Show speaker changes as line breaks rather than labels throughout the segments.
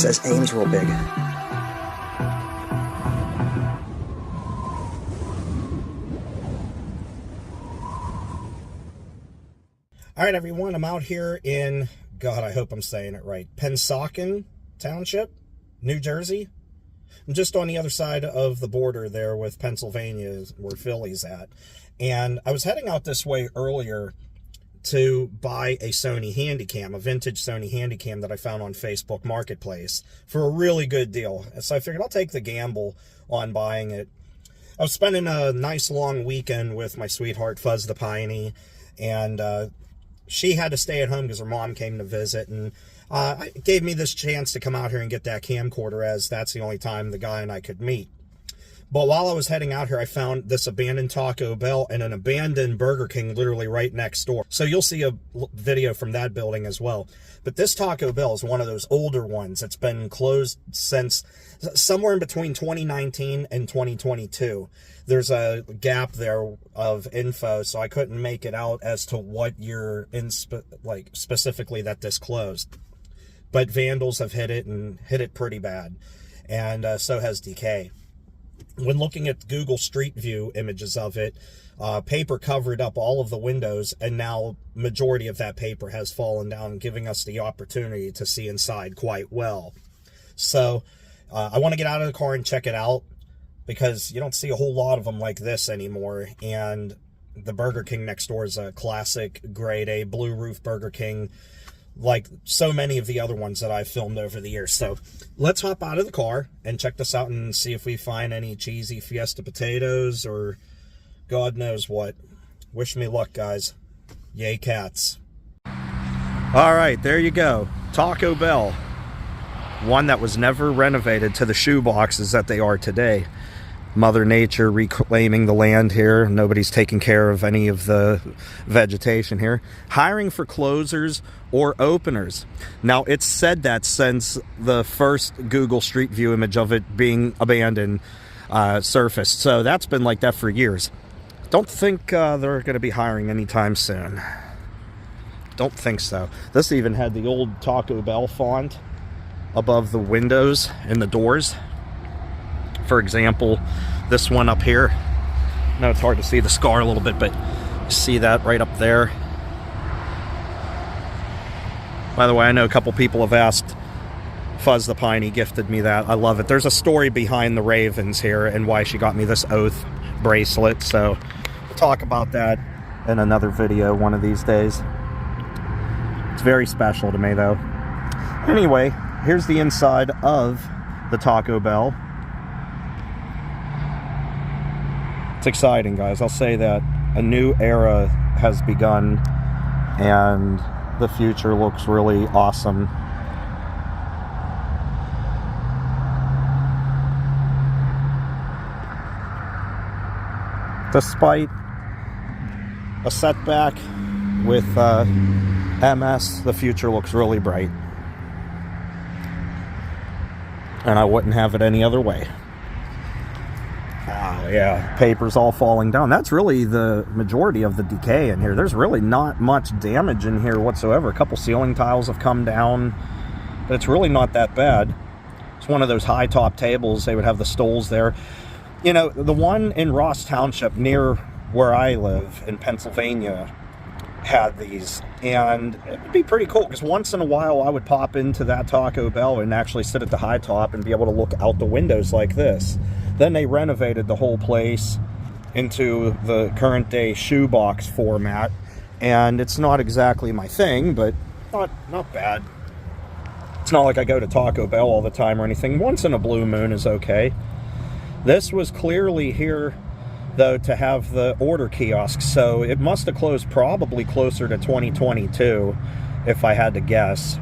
says Ames real big.
All right, everyone, I'm out here in, God, I hope I'm saying it right, Pennsauken Township, New Jersey. I'm just on the other side of the border there with Pennsylvania, where Philly's at. And I was heading out this way earlier to buy a Sony Handycam, a vintage Sony Handycam that I found on Facebook Marketplace for a really good deal. So I figured I'll take the gamble on buying it. I was spending a nice long weekend with my sweetheart, Fuzz the Piney, and she had to stay at home because her mom came to visit, and it gave me this chance to come out here and get that camcorder, as that's the only time the guy and I could meet. But while I was heading out here, I found this abandoned Taco Bell and an abandoned Burger King literally right next door. So you'll see a video from that building as well. But this Taco Bell is one of those older ones. It's been closed since somewhere in between 2019 and 2022. There's a gap there of info, so I couldn't make it out as to what year specifically that this closed. But vandals have hit it, and hit it pretty bad. And so has decay. When looking at Google Street View images of it, paper covered up all of the windows, and now majority of that paper has fallen down, giving us the opportunity to see inside quite well. So I want to get out of the car and check it out, because you don't see a whole lot of them like this anymore. And the Burger King next door is a classic grade A blue roof Burger King, like so many of the other ones that I've filmed over the years. So let's hop out of the car and check this out and see if we find any cheesy Fiesta potatoes or God knows what. Wish me luck, guys. Yay, cats. All right, there you go. Taco Bell. One that was never renovated to the shoeboxes that they are today. Mother Nature reclaiming the land here. Nobody's taking care of any of the vegetation here. Hiring for closers or openers. Now, it's said that since the first Google Street View image of it being abandoned surfaced. So that's been like that for years. Don't think they're going to be hiring anytime soon. Don't think so. This even had the old Taco Bell font above the windows and the doors. For example, this one up here. I know it's hard to see the scar a little bit, but you see that right up there. By the way, I know a couple people have asked. Fuzz the Piney gifted me that. I love it. There's a story behind the Ravens here and why she got me this oath bracelet. So we'll talk about that in another video one of these days. It's very special to me, though. Anyway, here's the inside of the Taco Bell. It's exciting, guys. I'll say that. A new era has begun, and the future looks really awesome. Despite a setback with MS, the future looks really bright. And I wouldn't have it any other way. Oh, yeah. Paper's all falling down. That's really the majority of the decay in here. There's really not much damage in here whatsoever. A couple ceiling tiles have come down, but it's really not that bad. It's one of those high top tables. They would have the stoles there. You know, the one in Ross Township near where I live in Pennsylvania had these, and it would be pretty cool because once in a while I would pop into that Taco Bell and actually sit at the high top and be able to look out the windows like this. Then they renovated the whole place into the current day shoebox format, and it's not exactly my thing, but not bad. It's not like I go to Taco Bell all the time or anything. Once in a blue moon is okay. This was clearly here though to have the order kiosks, so it must have closed probably closer to 2022 if I had to guess,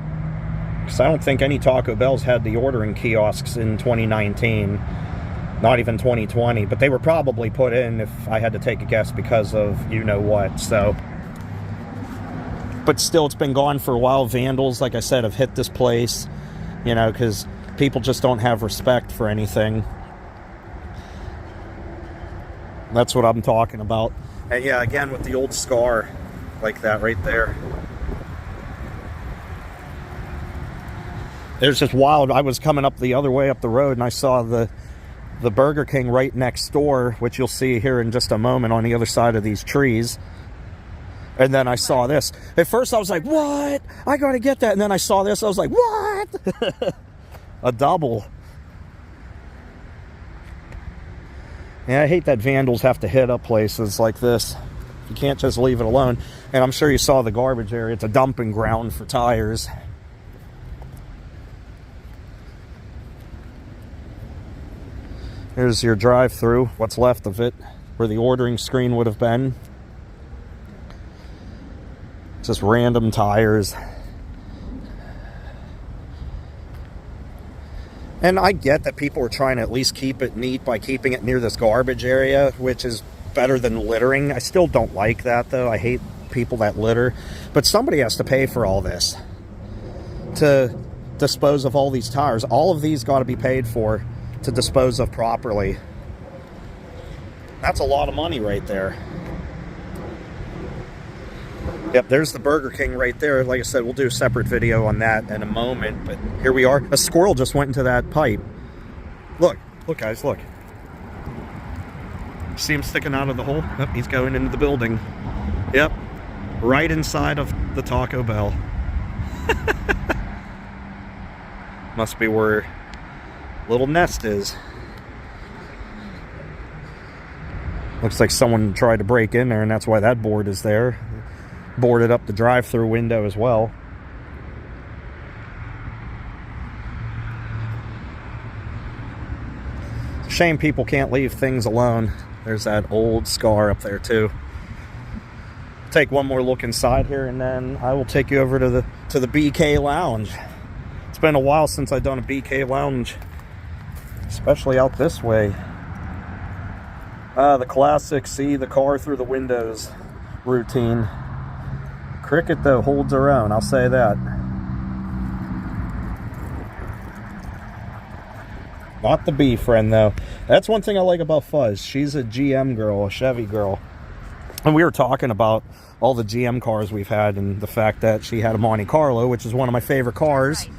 because I don't think any Taco Bells had the ordering kiosks in 2019, not even 2020, but they were probably put in, if I had to take a guess, because of you know what. So, but still, it's been gone for a while. Vandals, like I said, have hit this place, you know, because people just don't have respect for anything. That's what I'm talking about. And yeah, again, with the old scar like that right there. It was just wild. I was coming up the other way up the road, and I saw the Burger King right next door, which you'll see here in just a moment on the other side of these trees. And then I saw this. At first I was like, what? I gotta get that. And then I saw this. I was like, what? A double. Yeah, I hate that vandals have to hit up places like this. You can't just leave it alone. And I'm sure you saw the garbage area. It's a dumping ground for tires. Here's your drive-through, what's left of it, where the ordering screen would have been. Just random tires. And I get that people are trying to at least keep it neat by keeping it near this garbage area, which is better than littering. I still don't like that, though. I hate people that litter. But somebody has to pay for all this to dispose of all these tires. All of these got to be paid for to dispose of properly. That's a lot of money right there. Yep, there's the Burger King right there. Like I said, we'll do a separate video on that in a moment, but here we are. A squirrel just went into that pipe. Look guys, look. See him sticking out of the hole? Yep, he's going into the building. Yep, right inside of the Taco Bell. Must be where little nest is. Looks like someone tried to break in there, and that's why that board is there. Boarded up the drive-through window as well. Shame people can't leave things alone. There's that old scar up there too. Take one more look inside here, and then I will take you over to the BK Lounge. It's been a while since I've done a BK Lounge, especially out this way. The classic see the car through the windows routine. Cricket, though, holds her own, I'll say that. Not the bee friend, though. That's one thing I like about Fuzz. She's a GM girl, a Chevy girl. And we were talking about all the GM cars we've had and the fact that she had a Monte Carlo, which is one of my favorite cars.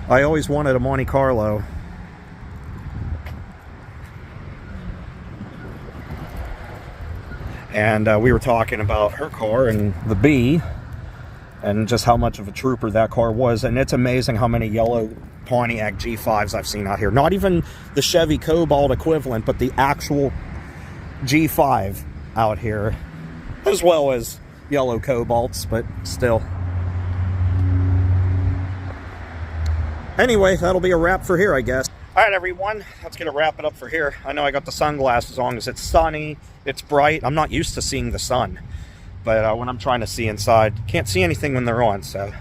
I always wanted a Monte Carlo. And we were talking about her car and the Bee and just how much of a trooper that car was. And it's amazing how many yellow Pontiac G5s I've seen out here. Not even the Chevy Cobalt equivalent, but the actual G5 out here, as well as yellow Cobalts, but still. Anyway, that'll be a wrap for here, I guess. All right, everyone, let's get a wrap it up for here. I know I got the sunglasses on because it's sunny, it's bright. I'm not used to seeing the sun, but when I'm trying to see inside, can't see anything when they're on, so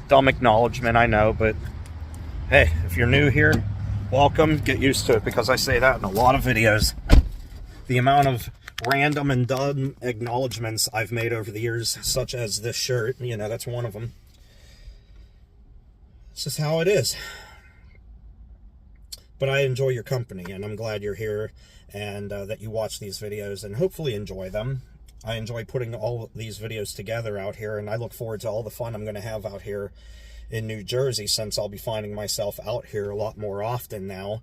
dumb acknowledgement, I know, but hey, if you're new here, welcome, get used to it, because I say that in a lot of videos. The amount of random and dumb acknowledgements I've made over the years, such as this shirt, you know, that's one of them. It's just how it is. But I enjoy your company, and I'm glad you're here, and that you watch these videos, and hopefully enjoy them. I enjoy putting all these videos together out here, and I look forward to all the fun I'm going to have out here in New Jersey, since I'll be finding myself out here a lot more often now.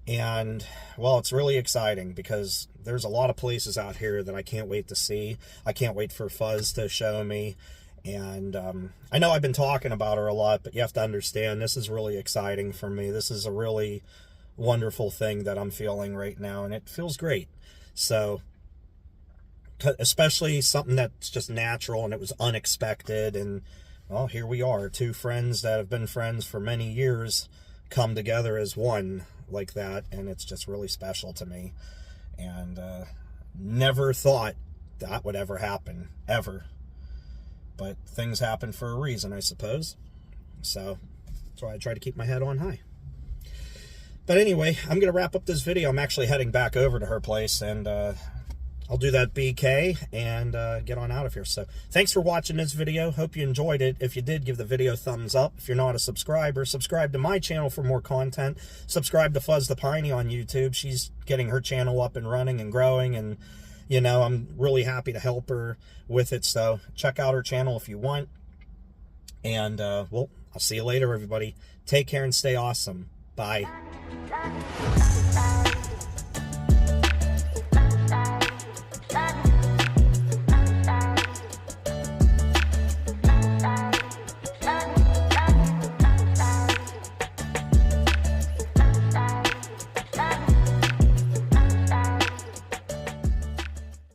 And, well, it's really exciting, because there's a lot of places out here that I can't wait to see. I can't wait for Fuzz to show me. And I know I've been talking about her a lot, but you have to understand, this is really exciting for me. This is a really wonderful thing that I'm feeling right now, and it feels great. So, especially something that's just natural and it was unexpected, and well, here we are, two friends that have been friends for many years come together as one like that, and it's just really special to me. And never thought that would ever happen, ever. But things happen for a reason, I suppose. So that's why I try to keep my head on high. But anyway, I'm going to wrap up this video. I'm actually heading back over to her place, and I'll do that BK and get on out of here. So thanks for watching this video. Hope you enjoyed it. If you did, give the video a thumbs up. If you're not a subscriber, subscribe to my channel for more content. Subscribe to Fuzz the Piney on YouTube. She's getting her channel up and running and growing, and you know, I'm really happy to help her with it. So check out her channel if you want. And well, I'll see you later, everybody. Take care and stay awesome. Bye.